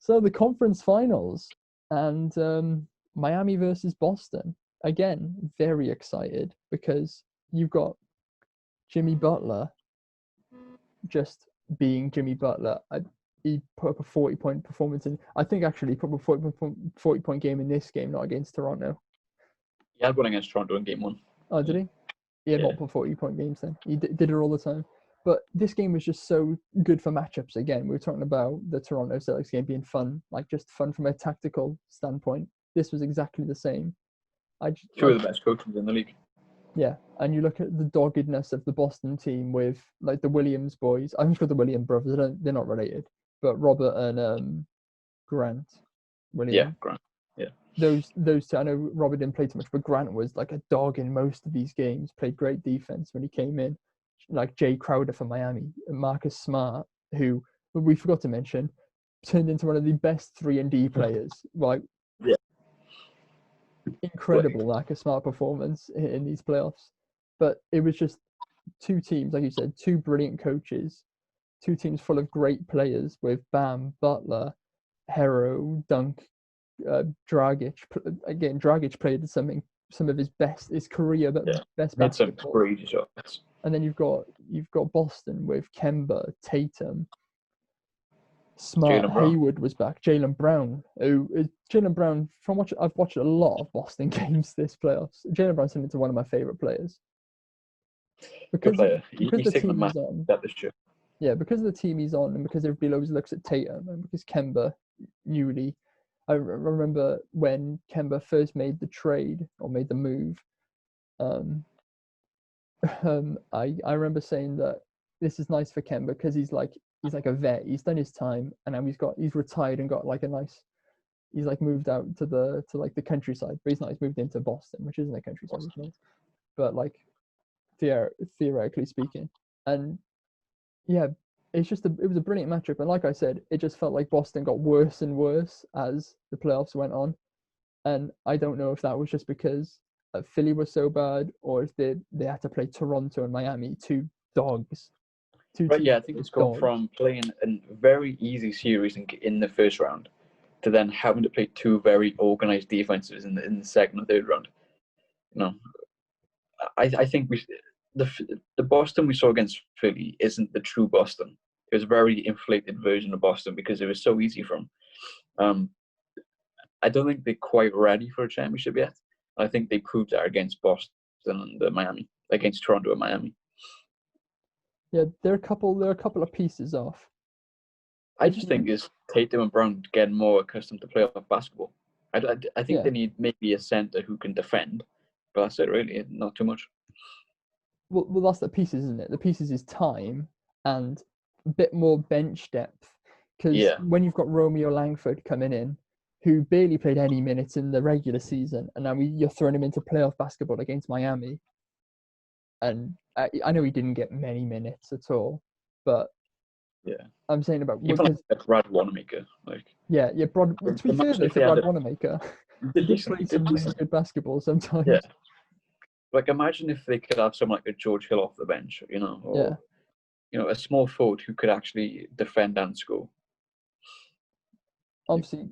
So the conference finals and Miami versus Boston. Again, very excited because you've got Jimmy Butler just being Jimmy Butler. He put up a 40-point performance in. I think actually he put up a 40-point game in this game, not against Toronto. He had one against Toronto in game 1. Oh, did he? He had multiple 40-point games then. He did it all the time. But this game was just so good for matchups again. We were talking about the Toronto Celtics game being fun, like just fun from a tactical standpoint. This was exactly the same. Two of the best coaches in the league. Yeah, and you look at the doggedness of the Boston team with like the Williams boys. I'm sure the Williams brothers. They're not related, but Robert and Grant Williams. Yeah, Grant. Yeah. Those two. I know Robert didn't play too much, but Grant was like a dog in most of these games. Played great defense when he came in. Like Jay Crowder for Miami, and Marcus Smart, who we forgot to mention, turned into one of the best 3-and-D players. Like, yeah, incredible Marcus Smart performance in these playoffs. But it was just two teams, like you said, two brilliant coaches, two teams full of great players with Bam, Butler, Hero, Dunk, Dragic. Again, Dragic played some of his career best basketball. Crazy shots. And then you've got Boston with Kemba, Tatum, Smart, Hayward was back. Jaylen Brown, I've watched a lot of Boston games this playoffs. Jaylen Brown's turned into one of my favorite players. Good player. Because he's the taking team he's on. Yeah, because of the team he's on, and because everybody always looks at Tatum, and because Kemba newly. I remember when Kemba first made the trade or made the move. I remember saying that this is nice for Kemba because he's like a vet. He's done his time, and now he's retired and got like a nice. He's like moved out to the countryside, but he's not. He's moved into Boston, which isn't a countryside, but like theoretically speaking, and yeah, it was a brilliant matchup. And like I said, it just felt like Boston got worse and worse as the playoffs went on, and I don't know if that was just because Philly was so bad, or if they had to play Toronto and Miami, two dogs. Right, yeah, I think it's gone from playing a very easy series in the first round to then having to play two very organized defenses in the second and third round. You know, I think the Boston we saw against Philly isn't the true Boston. It was a very inflated version of Boston because it was so easy for them. I don't think they're quite ready for a championship yet. I think they proved that against Boston and Miami, against Toronto and Miami. Yeah, they're a couple of pieces off. I just think is Tatum and Brown getting more accustomed to playoff basketball. I think they need maybe a center who can defend, but that's it really, not too much. Well, that's the pieces, isn't it? The pieces is time and a bit more bench depth. Because when you've got Romeo Langford coming in, who barely played any minutes in the regular season, and now you're throwing him into playoff basketball against Miami. And I know he didn't get many minutes at all, but I'm saying about even like Brad Wanamaker, like to be fair though, for Brad Wanamaker, he did play some really good basketball sometimes. Yeah, like imagine if they could have someone like a George Hill off the bench, or a small forward who could actually defend and score. Obviously,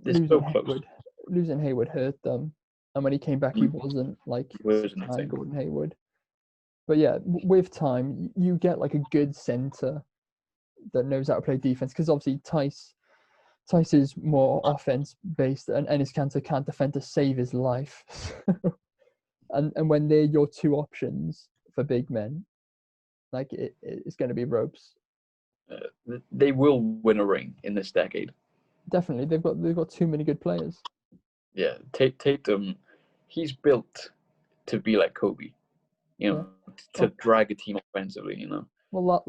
losing Hayward hurt them, and when he came back, he wasn't like Gordon Hayward. But yeah, with time, you get like a good center that knows how to play defense. Because obviously, Tice is more offense based, and Enes Kanter can't defend to save his life. and when they're your two options for big men, like it's going to be ropes. They will win a ring in this decade. Definitely, they've got too many good players. Yeah, Tatum, he's built to be like Kobe, to drag a team offensively. Well,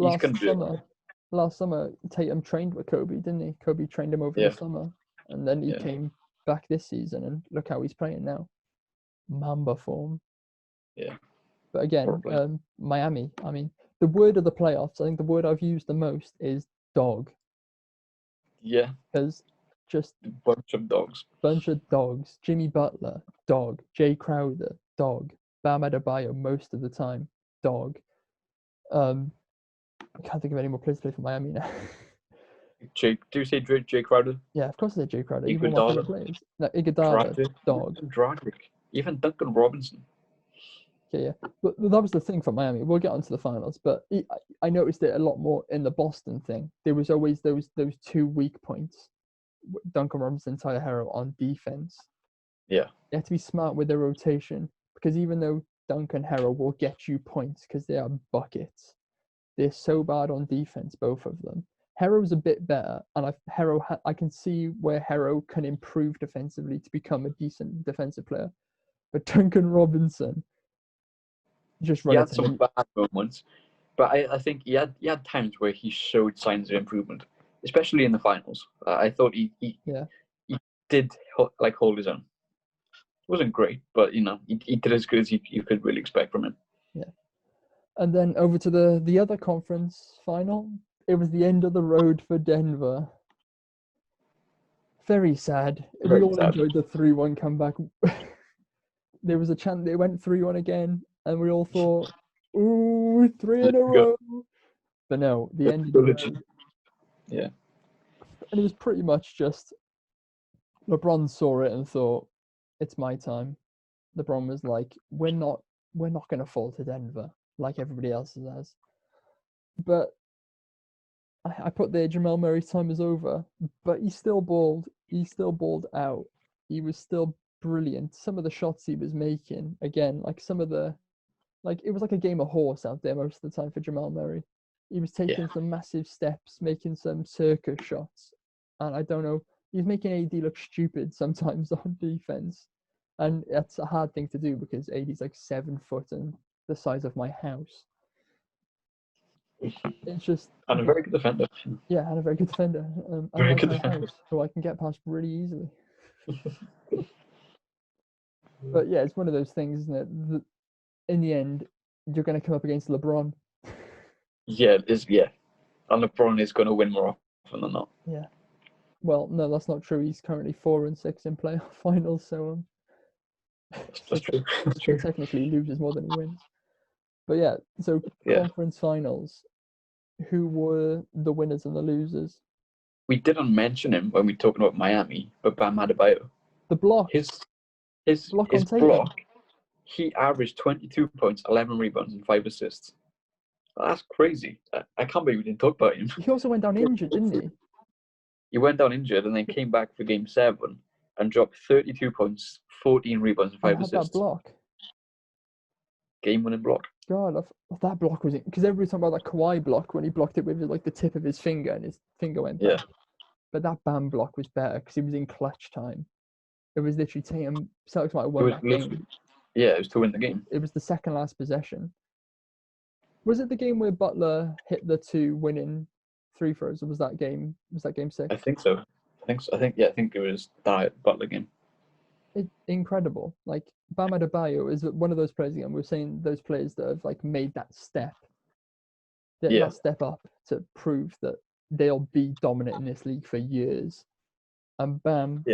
last summer Tatum trained with Kobe, didn't he? Kobe trained him over the summer, and then he came back this season, and look how he's playing now, Mamba form. Yeah. But again, Miami. I mean, the word of the playoffs. I think the word I've used the most is dog. Yeah. Because just bunch of dogs. Jimmy Butler, dog. Jay Crowder, dog. Bam Adebayo, most of the time, dog. I can't think of any more players to play for Miami now. Jake, do you say Jake Crowder? Yeah, of course they're Jay Crowder. Even my favorite players. No, Iguodala, dog. Dragic, even Duncan Robinson. Yeah. But that was the thing for Miami. We'll get onto the finals, but I noticed it a lot more in the Boston thing. There was always those 2 weak points. Duncan Robinson, Tyler Hero on defense. Yeah. You have to be smart with the rotation, because even though Duncan Hero will get you points because they are buckets, they're so bad on defense, both of them. Hero's a bit better, and I can see where Hero can improve defensively to become a decent defensive player. But Duncan Robinson just he had some bad moments, but I think he had times where he showed signs of improvement, especially in the finals. I thought he did hold his own. It wasn't great, but he did as good as you could really expect from him. Yeah. And then over to the other conference final. It was the end of the road for Denver. Very sad. We all enjoyed the 3-1 comeback. There was a chance they went 3-1 again, and we all thought, ooh, 3 in a row. But no, the end of the road. Yeah. And it was pretty much just LeBron saw it and thought, it's my time. LeBron was like, we're not going to fall to Denver like everybody else has. But I put there, Jamal Murray's time is over, but he still balled. He still balled out. He was still brilliant. Some of the shots he was making, again, it was like a game of horse out there most of the time for Jamal Murray. He was taking some massive steps, making some circus shots. And I don't know, he's making AD look stupid sometimes on defense. And that's a hard thing to do because AD's like 7 foot and the size of my house. It's just and a very good defender. Yeah, and a very good defender. Very unlike good my defender. house, who I can get past really easily. But yeah, it's one of those things, isn't it? In the end, you're going to come up against LeBron. Yeah, and LeBron is going to win more often than not. Yeah. Well, no, that's not true. He's currently 4-6 in playoff finals, so That's true. That's true. Technically, he loses more than he wins. But yeah, so conference finals. Who were the winners and the losers? We didn't mention him when we talked about Miami, but Bam Adebayo. The block. His block. He averaged 22 points, 11 rebounds, and 5 assists. That's crazy. I can't believe we didn't talk about him. He also went down injured, didn't he? He went down injured and then came back for Game 7 and dropped 32 points, 14 rebounds, and 5 assists. That block. Game-winning block. God, that block was it? Because everybody talking about that Kawhi block when he blocked it with the tip of his finger and his finger went back. But that Bam block was better because he was in clutch time. It was literally Tatum. Celtics might have won that game. Yeah, it was to win the game. It was the second last possession. Was it the game where Butler hit the 2 winning free throws, or was that game 6? I think so. I think it was that Butler game. Incredible. Bam Adebayo is one of those players again. We're saying those players that have made that step. That step up to prove that they'll be dominant in this league for years. And Bam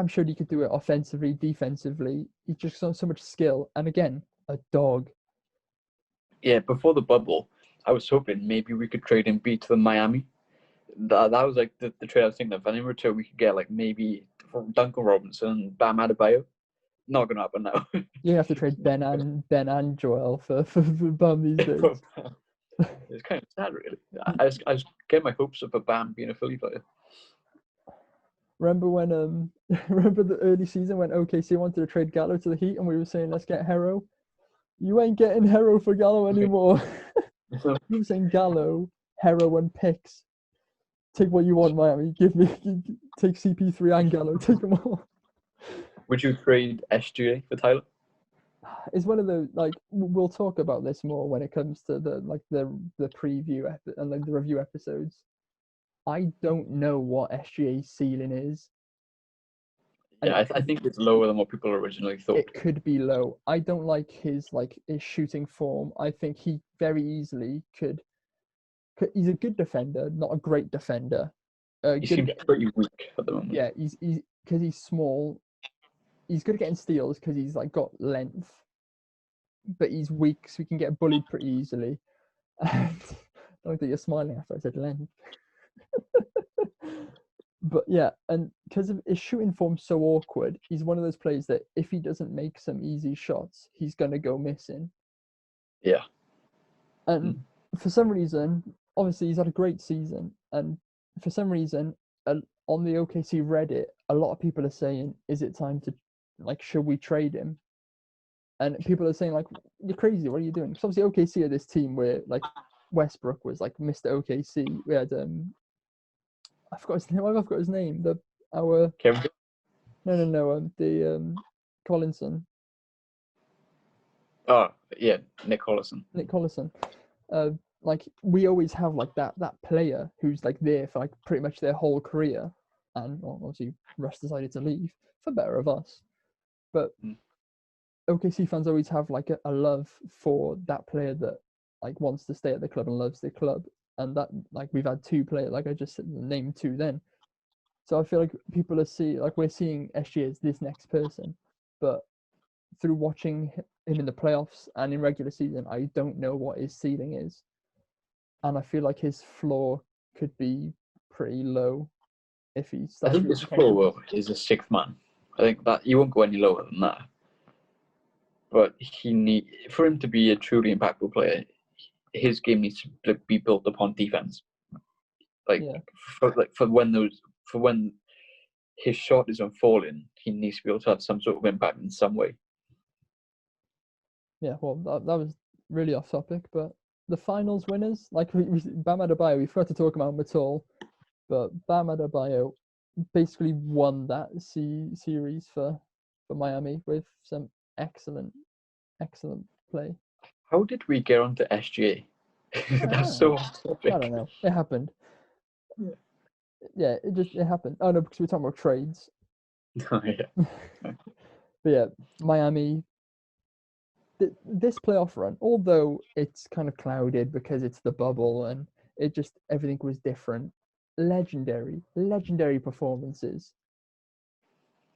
showed he could do it offensively, defensively. He just got so much skill. And again, a dog. Yeah, before the bubble, I was hoping maybe we could trade him to the Miami. That was the trade I was thinking of. And in return, we could get maybe Duncan Robinson, Bam Adebayo. Not going to happen now. You have to trade Ben and Joel for Bam these days. It's kind of sad, really. I just get my hopes up for Bam being a Philly player. Remember when remember the early season when OKC wanted to trade Gallo to the Heat and we were saying let's get Hero? You ain't getting Hero for Gallo anymore. You were saying Gallo, Hero, and picks. Take what you want, Miami. Take CP3 and Gallo. Take them all. Would you trade SGA for Tyler? It's one of the we'll talk about this more when it comes to the preview and the review episodes. I don't know what SGA's ceiling is. Yeah, I think it's lower than what people originally thought. It could be low. I don't like his shooting form. I think he very easily could. He's a good defender, not a great defender. He seems pretty weak at the moment. Yeah, he's because he's small. He's good at getting steals because he's got length, but he's weak, so he can get bullied pretty easily. And I don't think you're smiling after I said length. But yeah, and because of his shooting form so awkward, he's one of those players that if he doesn't make some easy shots, he's gonna go missing. Yeah. And for some reason, obviously he's had a great season, and for some reason, on the OKC Reddit, a lot of people are saying, "Is it time to, like, should we trade him?" And people are saying, like, "You're crazy. What are you doing?" Because obviously OKC are this team where, like, Westbrook was like Mr. OKC. We had I forgot his name. I forgot his name. Kevin. No. Collinson. Oh yeah, Nick Collison. Nick Collison. Like, we always have like that player who's like there for like pretty much their whole career, and well, obviously Russ decided to leave for better of us. But OKC fans always have like a love for that player that like wants to stay at the club and loves the club, and that, like, we've had two players, like I just named two then. So I feel like people are we're seeing SGA as this next person, but through watching him in the playoffs and in regular season, I don't know what his ceiling is, and I feel like his floor could be pretty low if he starts. I think his floor is a sixth man. I think that he won't go any lower than that. But for him to be a truly impactful player, his game needs to be built upon defense. For when his shot is unfalling, he needs to be able to have some sort of impact in some way. Yeah, well, that was really off topic, but the finals winners, like Bam Adebayo, we forgot to talk about him at all, but Bam Adebayo basically won that series for Miami with some excellent play. How did we get onto SGA? That's so off topic. I don't know. It happened. Yeah, it happened. Oh no, because we're talking about trades. Oh, yeah. But yeah, Miami. This playoff run, although it's kind of clouded because it's the bubble and everything was different. Legendary performances.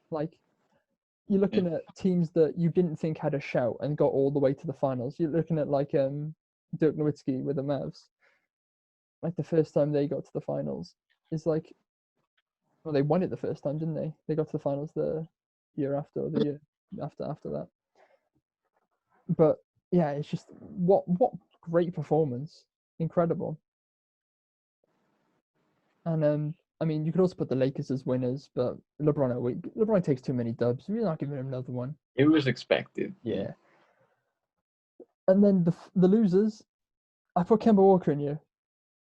Like, you're looking at teams that you didn't think had a shout and got all the way to the finals. You're looking at like Dirk Nowitzki with the Mavs. Like, the first time they got to the finals is like, well, they won it the first time, didn't they? They got to the finals the year after, or the year after that. But yeah, it's just what great performance, incredible. And I mean, you could also put the Lakers as winners, but LeBron takes too many dubs. We're not giving him another one. It was expected. Yeah. And then the losers, I put Kemba Walker in here,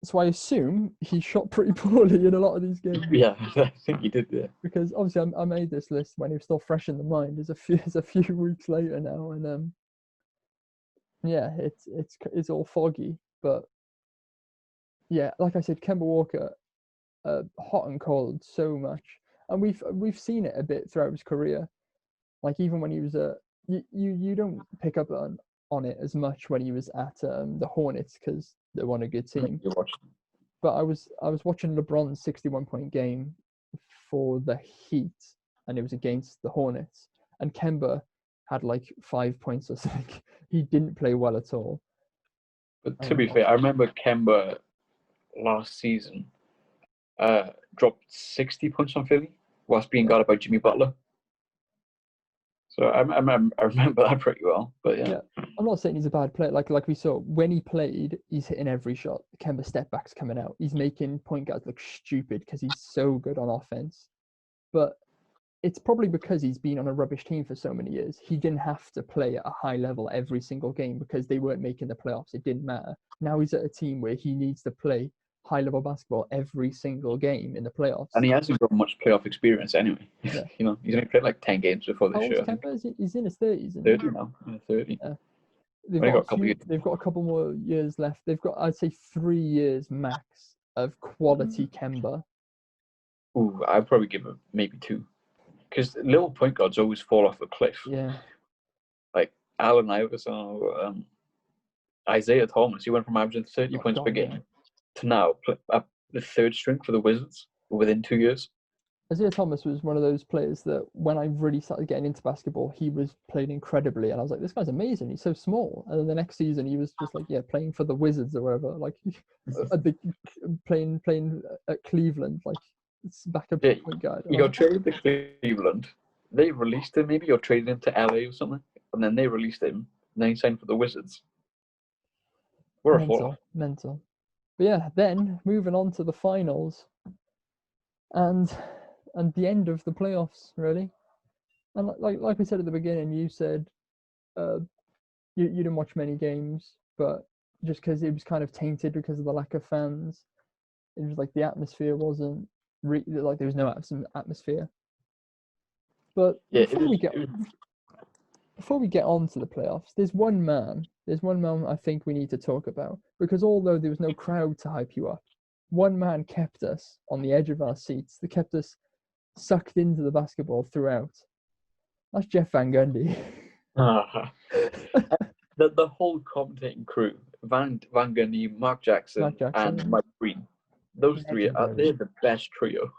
so I assume he shot pretty poorly in a lot of these games. Yeah, I think he did. Yeah. Because obviously I made this list when he was still fresh in the mind. It's a few weeks later now, and yeah, it's all foggy. But yeah, like I said, Kemba Walker, hot and cold so much, and we've seen it a bit throughout his career. Like, even when he was you don't pick up on it as much when he was at the Hornets because they won a good team. But I was watching LeBron's 61-point game for the Heat, and it was against the Hornets, and Kemba had like 5 points or something. He didn't play well at all. But to be fair, I remember Kemba last season dropped 60 points on Philly whilst being guarded by Jimmy Butler. So I remember that pretty well. But yeah, I'm not saying he's a bad player. Like we saw when he played, he's hitting every shot. Kemba step backs coming out. He's making point guards look stupid because he's so good on offense. But it's probably because he's been on a rubbish team for so many years. He didn't have to play at a high level every single game because they weren't making the playoffs. It didn't matter. Now he's at a team where he needs to play high-level basketball every single game in the playoffs. And he hasn't got much playoff experience anyway. Yeah. He's only played like 10 games before this year. He's in his 30s. 30 now. 30. Yeah. They've got a couple more years left. They've got, I'd say, 3 years max of quality Kemba. Ooh, I'd probably give him maybe 2. Because little point guards always fall off a cliff. Yeah. Like Allen Iverson or Isaiah Thomas. He went from averaging 30 points per game to now the third string for the Wizards within 2 years. Isaiah Thomas was one of those players that when I really started getting into basketball, he was playing incredibly, and I was like, this guy's amazing. He's so small. And then the next season, he was just like, playing for the Wizards or whatever, like playing at Cleveland, like it's backup point guard. He got traded to Cleveland. They released him, maybe, or traded him to LA or something, and then they released him. And then he signed for the Wizards. What a fall. Mental. But yeah, then moving on to the finals, and the end of the playoffs, really. And like we said at the beginning, you said you didn't watch many games, but just because it was kind of tainted because of the lack of fans, it was like the atmosphere wasn't like there was no atmosphere. But before we get on to the playoffs, there's one man I think we need to talk about, because although there was no crowd to hype you up, one man kept us on the edge of our seats. They kept us sucked into the basketball throughout. That's Jeff Van Gundy. The whole commentating crew, Van Gundy, Mark Jackson, and Mike Breen. Those three they're the best trio.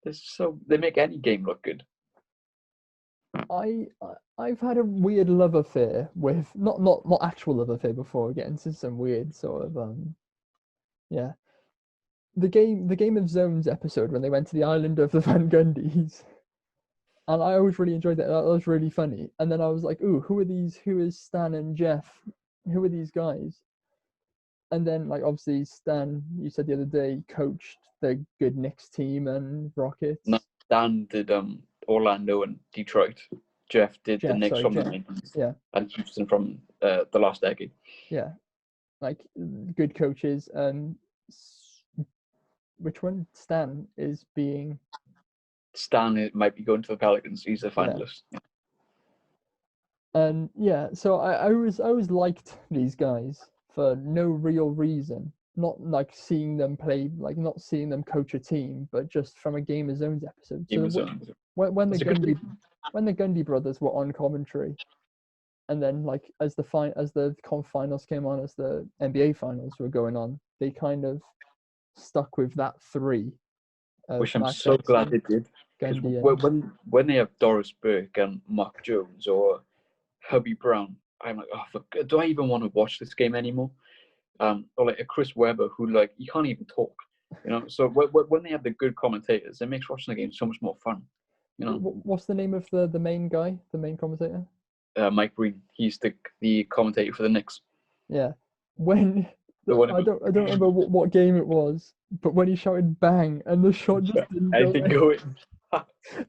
They make any game look good. I've had a weird love affair with not actual love affair before we get into some weird sort of the Game of Zones episode when they went to the island of the Van Gundys, and I always really enjoyed that. That was really funny. And then I was like, ooh, who are these? Who is Stan and Jeff? Who are these guys? And then, like, obviously Stan, you said the other day, coached the good Knicks team and Rockets. No, Stan did Orlando and Detroit. Jeff did the Knicks from the 90s, and Houston from the last decade. Yeah, like good coaches. Which one? Stan is being. Stan might be going to the Pelicans. He's a finalist. Yeah. And so I always liked these guys for no real reason. Not like seeing them play, like not seeing them coach a team, but just from a Game of Zones episode. When the Gundy brothers were on commentary, and then like as the conf finals came on, as the NBA finals were going on, they kind of stuck with that three. Which I'm so glad they did. Because when they have Doris Burke and Mark Jones or Hubby Brown, I'm like, oh, do I even want to watch this game anymore? Or like a Chris Webber who like he can't even talk, you know. So when they have the good commentators, it makes watching the game so much more fun, you know. What's the name of the main guy, the main commentator? Mike Breen. He's the commentator for the Knicks. Yeah. I don't remember what game it was, but when he shouted "bang" and the shot just didn't go in.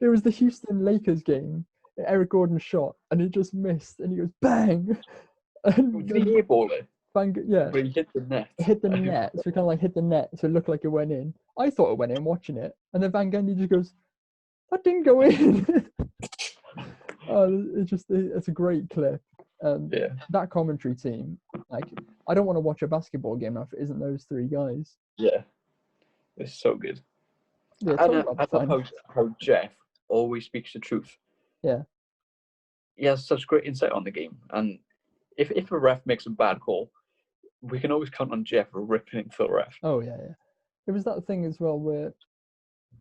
It was the Houston Lakers game. Eric Gordon shot and it just missed, and he goes "bang." And did he airball it? Yeah. But he hit the net. So it kind of like hit the net, so it looked like it went in. I thought it went in watching it, and then Van Gundy just goes, "That didn't go in." It's a great clip. That commentary team, like, I don't want to watch a basketball game now if it isn't those three guys. Yeah, it's so good. Yeah, I love how Jeff always speaks the truth. Yeah, he has such great insight on the game, and if a ref makes a bad call, we can always count on Jeff ripping into the ref. Oh yeah. It was that thing as well where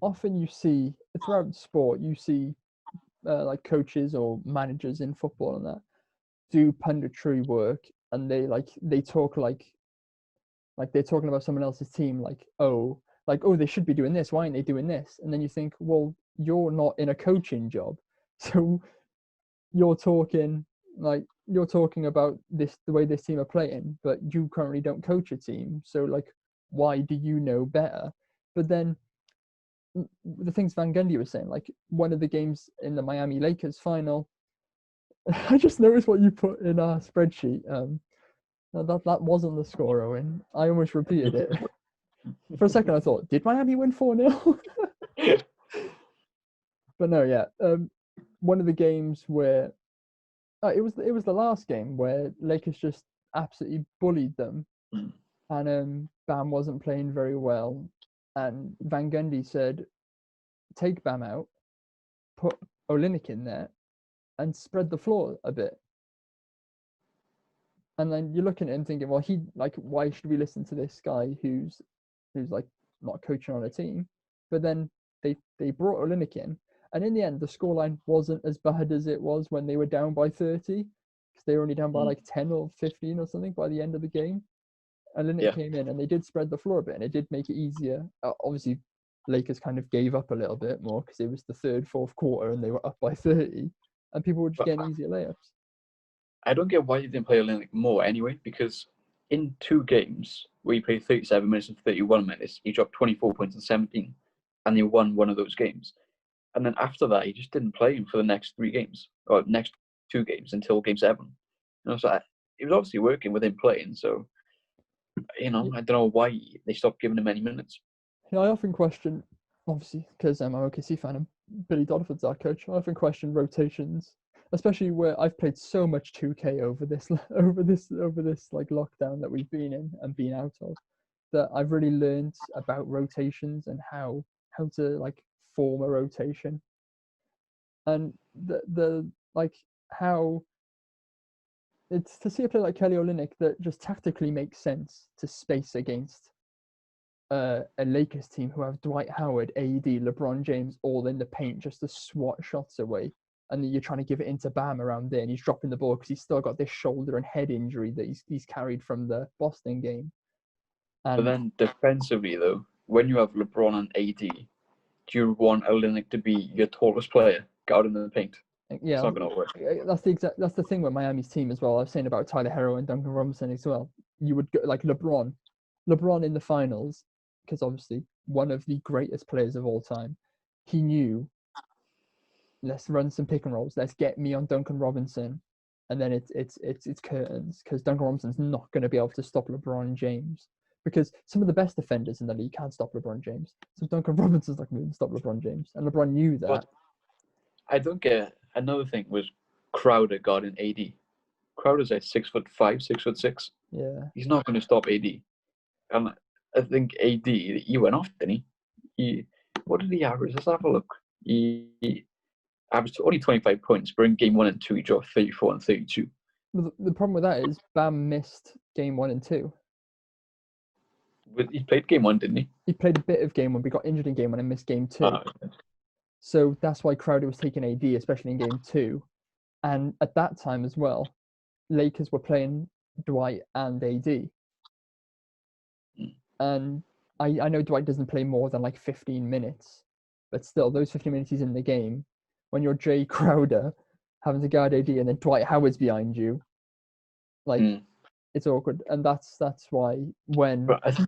often you see throughout sport, you see like coaches or managers in football and that do punditry work, and they talk like they're talking about someone else's team, like oh they should be doing this, why aren't they doing this? And then you think, well, you're not in a coaching job, so you're talking about this, the way this team are playing, but you currently don't coach a team, so like why do you know better? But then the things Van Gundy was saying, like one of the games in the Miami Lakers final, I just noticed what you put in our spreadsheet. That wasn't the score, Owen. I almost repeated it. For a second I thought, did Miami win 4-0? But no, yeah. One of the games where it was the last game where Lakers just absolutely bullied them, and Bam wasn't playing very well, and Van Gundy said, take Bam out, put Olynyk in there, and spread the floor a bit. And then you're looking at him thinking, well, why should we listen to this guy who's like not coaching on a team? But then they brought Olynyk in, and in the end, the scoreline wasn't as bad as it was when they were down by 30, because they were only down by like 10 or 15 or something by the end of the game. And Olynyk came in, and they did spread the floor a bit, and it did make it easier. Obviously, Lakers kind of gave up a little bit more because it was the third, fourth quarter, and they were up by 30, and people were just getting easier layups. I don't get why they didn't play Olynyk more anyway, because in 2 games where he played 37 minutes and 31 minutes, he dropped 24 points and 17, and they won one of those games. And then after that, he just didn't play him for the next 3 games, or next 2 games until game 7. So it was obviously working with him playing, so, I don't know why they stopped giving him any minutes. I often question, obviously, because I'm an OKC fan and Billy Donovan's our coach, I often question rotations, especially where I've played so much 2K over this like lockdown that we've been in and been out of, that I've really learned about rotations and how to like form a rotation, and the like how it's to see a player like Kelly Olynyk that just tactically makes sense to space against a Lakers team who have Dwight Howard, AD, LeBron James all in the paint just to swat shots away, and then you're trying to give it into Bam around there, and he's dropping the ball because he's still got this shoulder and head injury that he's carried from the Boston game. But then defensively, though, when you have LeBron and AD, do you want Olynyk to be your tallest player guarding in the paint? Yeah, it's not going to work. That's the thing with Miami's team as well. I was saying about Tyler Herro and Duncan Robinson as well. You would go like LeBron in the finals, because obviously one of the greatest players of all time. He knew, let's run some pick and rolls. Let's get me on Duncan Robinson, and then it's curtains, because Duncan Robinson's not going to be able to stop LeBron James, because some of the best defenders in the league can't stop LeBron James. So Duncan Robinson's not going to stop LeBron James, and LeBron knew that. But I don't get. Another thing was Crowder guarding AD. Crowder's like 6'5", 6'6". Yeah, he's not going to stop AD. And I think AD, he went off, didn't he? What did he average? Let's have a look. He averaged only 25 points, but in game 1 and 2, he dropped 34 and 32. The problem with that is Bam missed game 1 and 2. He played game 1, didn't he? He played a bit of game 1, but got injured in game 1 and missed game 2. Okay. So that's why Crowder was taking AD, especially in game 2. And at that time as well, Lakers were playing Dwight and AD. And I know Dwight doesn't play more than like 15 minutes, but still, those 15 minutes he's in the game, when you're Jay Crowder having to guard AD and then Dwight Howard's behind you, like, it's awkward. And that's why when... But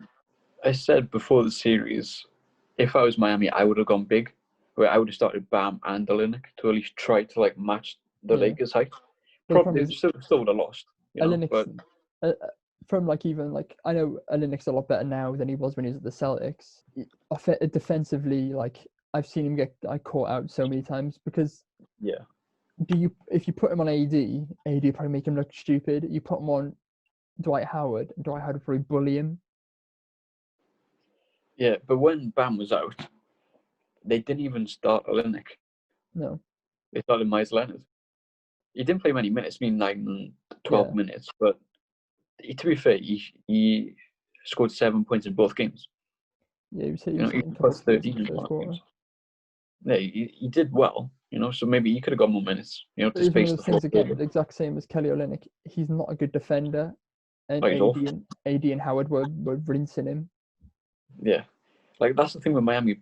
I said before the series, if I was Miami, I would have gone big, where I would have started Bam and Olynyk to at least try to like match the Lakers' height. Probably still would have lost. From like even like, I know Olynyk's a lot better now than he was when he was at the Celtics. Defensively, like I've seen him get caught out so many times, because if you put him on AD probably make him look stupid. You put him on Dwight Howard, and Dwight Howard would probably bully him. Yeah, but when Bam was out, they didn't even start Olynyk. No. They started Myers Leonard. He didn't play many minutes, 9, 12 minutes, but to be fair, he scored 7 points in both games. Yeah, he plus 13 in one games. Yeah, he did well, so maybe he could have got more minutes, to space the floor. Again, the exact same as Kelly Olynyk. He's not a good defender, and AD and Howard were rinsing him. Yeah, like that's the thing with Miami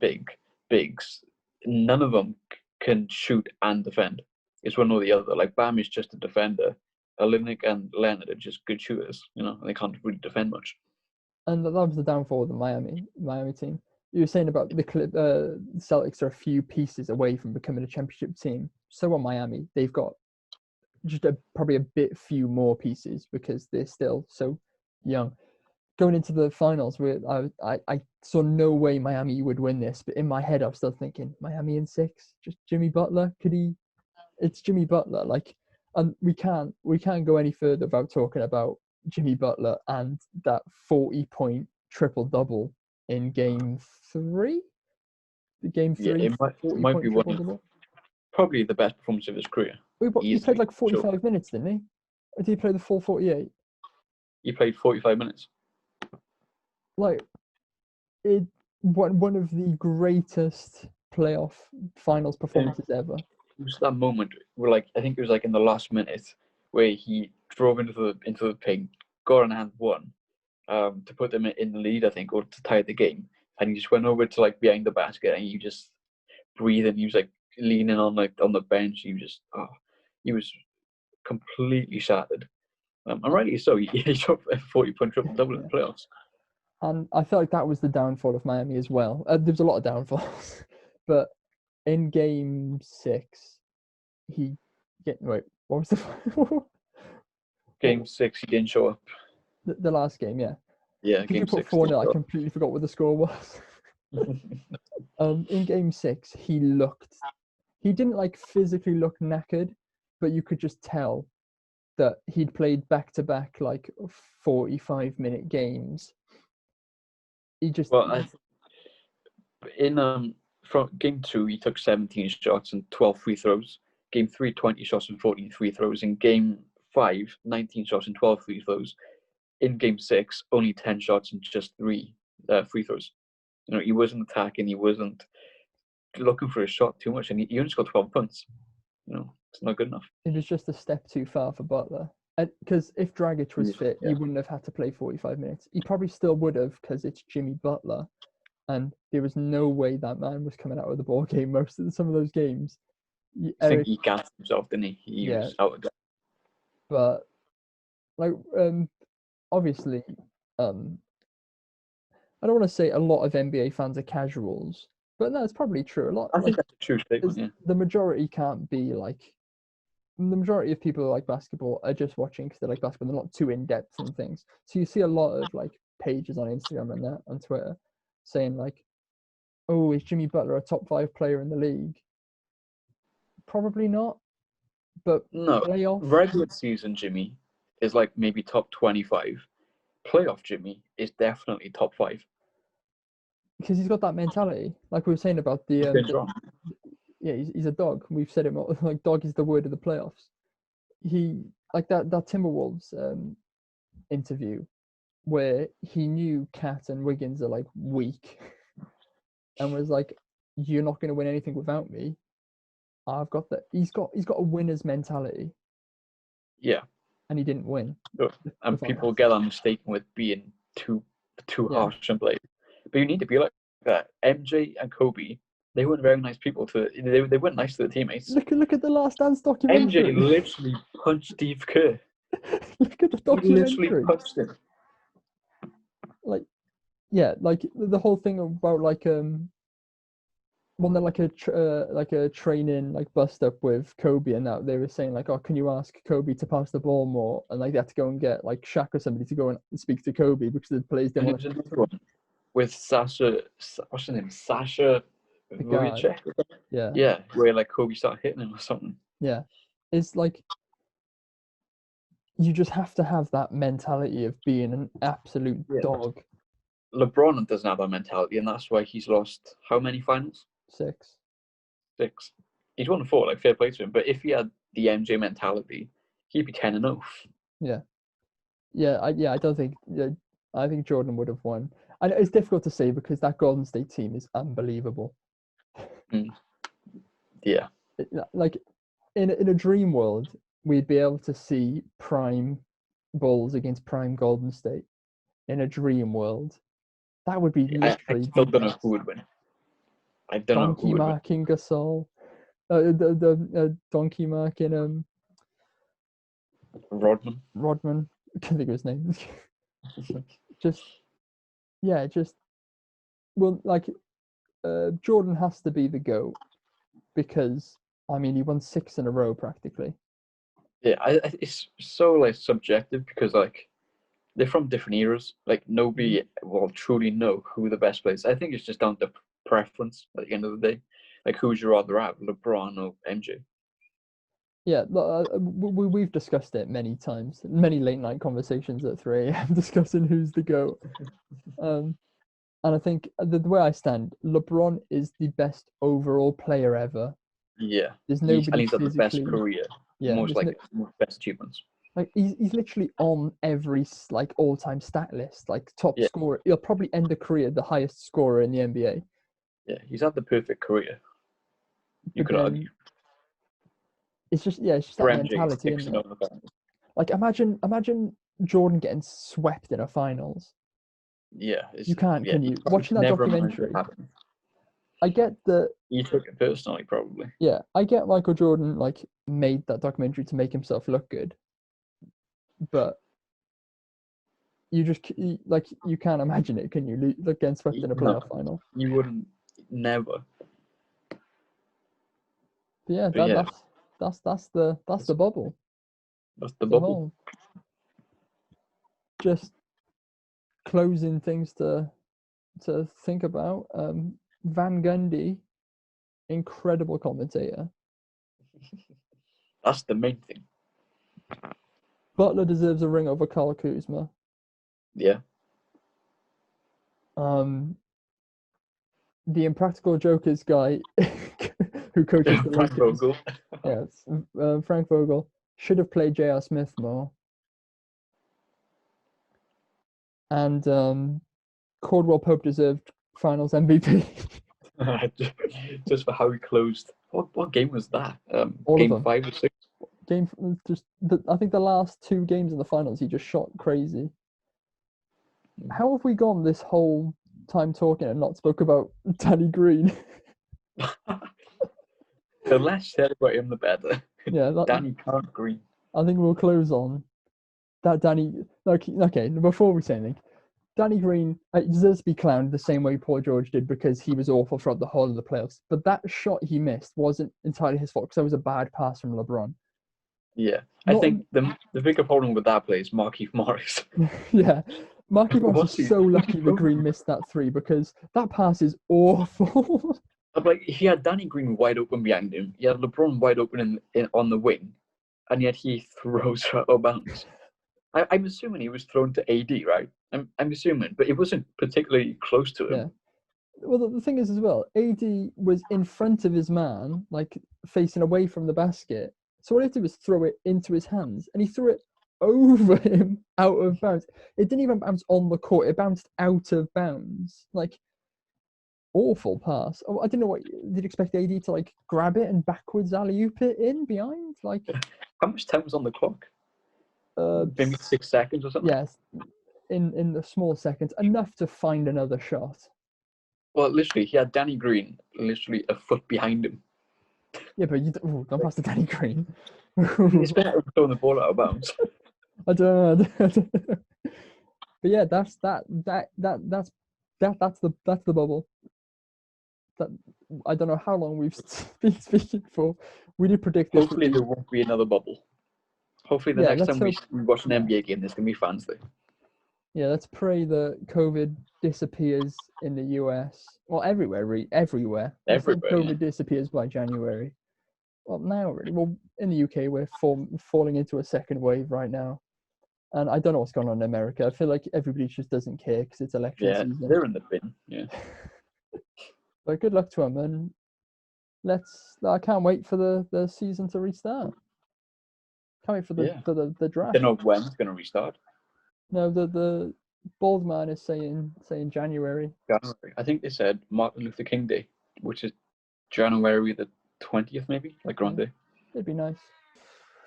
bigs. None of them can shoot and defend. It's one or the other. Like Bam is just a defender. Olynyk and Leonard are just good shooters, and they can't really defend much. And that was the downfall of the Miami team. You were saying about the Celtics are a few pieces away from becoming a championship team. So are Miami. They've got just probably a bit few more pieces because they're still so young. Going into the finals, where I saw no way Miami would win this, but in my head I was still thinking Miami in 6. Just Jimmy Butler, it's Jimmy Butler, and we can't go any further without talking about Jimmy Butler and that 40-point triple-double in Game 3. Game 3, yeah, it might be one, probably the best performance of his career. He played like 45 minutes, didn't he? Or did he play the full 48? He played 45 minutes. Like, one of the greatest playoff finals performances ever. It was that moment where, like, I think it was like in the last minute where he drove into the paint, got an and one, to put them in the lead, I think, or to tie the game, and he just went over to like behind the basket and he just breathing. He was like leaning on the bench. He was completely shattered. And rightly so. He shot a 40-point triple-double in the playoffs. And I feel like that was the downfall of Miami as well. There was a lot of downfalls, but in Game 6, what was the Game 6? He didn't show up. The last game, yeah. Yeah, Game 6. You put 4-0. I completely forgot what the score was. In Game 6, he didn't like physically look knackered, but you could just tell that he'd played back-to-back like 45-minute games. From Game 2, he took 17 shots and 12 free throws. Game 3, 20 shots and 14 free throws. In Game 5, 19 shots and 12 free throws. In Game 6, only 10 shots and just 3 free throws. He wasn't attacking. He wasn't looking for a shot too much, and he only scored 12 points. It's not good enough. It was just a step too far for Butler. Because if Dragic was fit, he wouldn't have had to play 45 minutes. He probably still would have, because it's Jimmy Butler. And there was no way that man was coming out of the ball game most of some of those games. I think he gassed himself, didn't he? He was out of gas. But, obviously, I don't want to say a lot of NBA fans are casuals, but no, it's probably true. I think that's a true statement, yeah. The majority can't be like... The majority of people who like basketball are just watching because they like basketball. They're not too in-depth in things. So you see a lot of like pages on Instagram and that, on Twitter, saying like, oh, is Jimmy Butler a top 5 player in the league? Probably not. But no, regular season Jimmy is like maybe top 25. Playoff Jimmy is definitely top 5. Because he's got that mentality. Like we were saying about he's a dog. We've said it more. Like, dog is the word of the playoffs. He, like that Timberwolves interview where he knew Cat and Wiggins are like weak and was like, you're not going to win anything without me. I've got that. He's got a winner's mentality. Yeah. And he didn't win. And people get that mistaken with being too harsh and blade. But you need to be like that. MJ and Kobe, they weren't very nice people they weren't nice to their teammates. Look at the Last Dance documentary. MJ literally punched Steve Kerr. Look at the documentary. He literally punched him. Like, yeah, like the whole thing about like when they're like a training like bust up with Kobe and that, they were saying like, oh, can you ask Kobe to pass the ball more? And like they had to go and get like Shaq or somebody to go and speak to Kobe because the players didn't want to. With Sasha, what's her name? Sasha Vujicic? Yeah, where like Kobe started hitting him or something. Yeah, it's like you just have to have that mentality of being an absolute dog. LeBron doesn't have that mentality, and that's why he's lost how many finals? 6. He's won 4, like fair play to him. But if he had the MJ mentality, he'd be 10-0. Yeah. I don't think. I think Jordan would have won. And it's difficult to say because that Golden State team is unbelievable. Yeah. Like in a dream world, we'd be able to see prime Bulls against prime Golden State. In a dream world, that would be literally. I still don't know who would win. I don't know who would win. Donkey marking Gasol, the donkey marking Rodman. I can't think of his name. Jordan has to be the GOAT because I mean he won 6 in a row practically. Yeah, it's so like subjective because like they're from different eras. Like nobody will truly know who the best players. I think it's just down to preference at the end of the day. Like who would you rather have, LeBron or MJ? Yeah, we've discussed it many times, many late night conversations at 3 a.m. discussing who's the GOAT. And I think the way I stand, LeBron is the best overall player ever. Yeah, there's nobody. And he's had the best career. Yeah, most best achievements. Like he's literally on every like all-time stat list, like top scorer. He'll probably end a career the highest scorer in the NBA. Yeah, he's had the perfect career. You But could then argue. it's just that For MJ, mentality, it's isn't it? over that. Like imagine Jordan getting swept in a finals. Yeah, You can't, yeah, can you? Watching that never imagined documentary, it happened. I get that. He took it personally, probably. Yeah, I get Michael Jordan like made that documentary to make himself look good, but you just you can't imagine it, can you? Like getting swept in a playoff final. You wouldn't, never. But yeah, that's the bubble. That's the bubble. Just closing things to think about. Van Gundy, incredible commentator. That's the main thing. Butler deserves a ring over Kyle Kuzma. Yeah. The Impractical Jokers guy who coaches the Frank Lakers. Vogel. Yes, Frank Vogel should have played J.R. Smith more. And Caldwell Pope deserved Finals MVP. Just for how he closed. What game was that? All game of them. 5 or 6? I think the last 2 games in the finals he just shot crazy. How have we gone this whole time talking and not spoke about Danny Green? The less said about him, the better. Yeah, Danny Green. I think we'll close on that. Danny. Okay. Before we say anything, Danny Green deserves to be clowned the same way Paul George did because he was awful throughout the whole of the playoffs. But that shot he missed wasn't entirely his fault because that was a bad pass from LeBron. Yeah, I think the bigger problem with that play is Markieff Morris. Yeah, Markieff Morris is so lucky that Green missed that 3 because that pass is awful. Like, he had Danny Green wide open behind him. He had LeBron wide open on the wing, and yet he throws out of bounds. I'm assuming he was thrown to AD, right? I'm assuming, but it wasn't particularly close to him. Yeah. Well, the thing is as well, AD was in front of his man, like facing away from the basket. So what he did was throw it into his hands, and he threw it over him out of bounds. It didn't even bounce on the court; it bounced out of bounds. Like, awful pass. Oh, I didn't know what did you expect AD to like grab it and backwards alley-oop it in behind. Like, how much time was on the clock? Maybe 6 seconds or something. Yes, in the small seconds, enough to find another shot. Well, literally, he had Danny Green literally a foot behind him. Yeah, but don't pass to Danny Green. It's better throwing the ball out of bounds. I don't know. But yeah, that's the bubble. That I don't know how long we've been speaking for. We did predict this. Hopefully, there won't be another bubble. Hopefully, the next time we watch an NBA game, there's gonna be fans there. Yeah, let's pray that COVID disappears in the US. Well, everywhere. Everywhere. COVID disappears by January. Well, now really. Well, in the UK, we're falling into a second wave right now. And I don't know what's going on in America. I feel like everybody just doesn't care because it's election season. Yeah, they're in the bin. Yeah. But good luck to them, and I can't wait for the season to restart. Can't wait for the draft. I don't know when it's going to restart. No, the bald man is saying January. January. I think they said Martin Luther King Day, which is January the 20th, maybe, like around there. It'd be nice.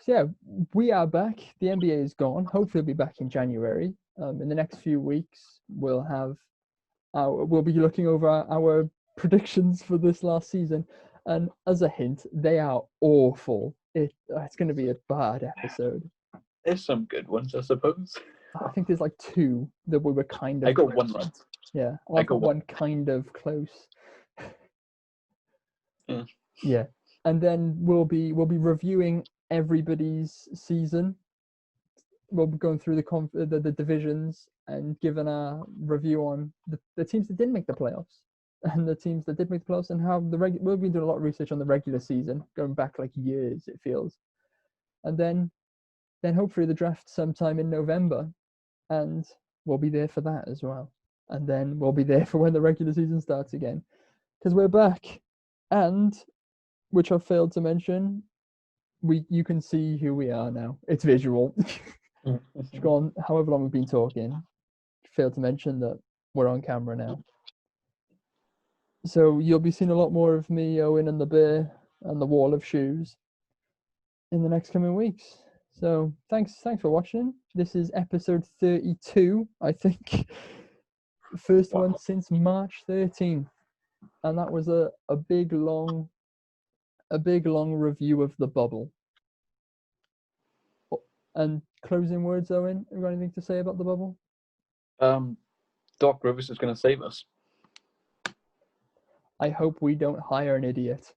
So yeah, we are back. The NBA is gone. Hopefully, we'll be back in January. In the next few weeks, we'll be looking over our predictions for this last season. And as a hint, they are awful. It's going to be a bad episode. There's some good ones, I suppose. I think there's like 2 that we were kind of. I got one right. Yeah, I got one kind of close. Yeah, and then we'll be reviewing everybody's season. We'll be going through the divisions and giving our review on the teams that didn't make the playoffs and the teams that did make the playoffs, and how we'll be doing a lot of research on the regular season, going back like years, it feels. And then hopefully the draft sometime in November, and we'll be there for that as well. And then we'll be there for when the regular season starts again, because we're back. And which I failed to mention, you can see who we are now. It's visual. It's gone however long we've been talking. Failed to mention that we're on camera now. So you'll be seeing a lot more of me, Owen, and the bear, and the wall of shoes in the next coming weeks. So thanks for watching. This is episode 32, I think. First one since March 13th. And that was a big long review of the bubble. And closing words, Owen, you got anything to say about the bubble? Doc Rivers is going to save us. I hope we don't hire an idiot.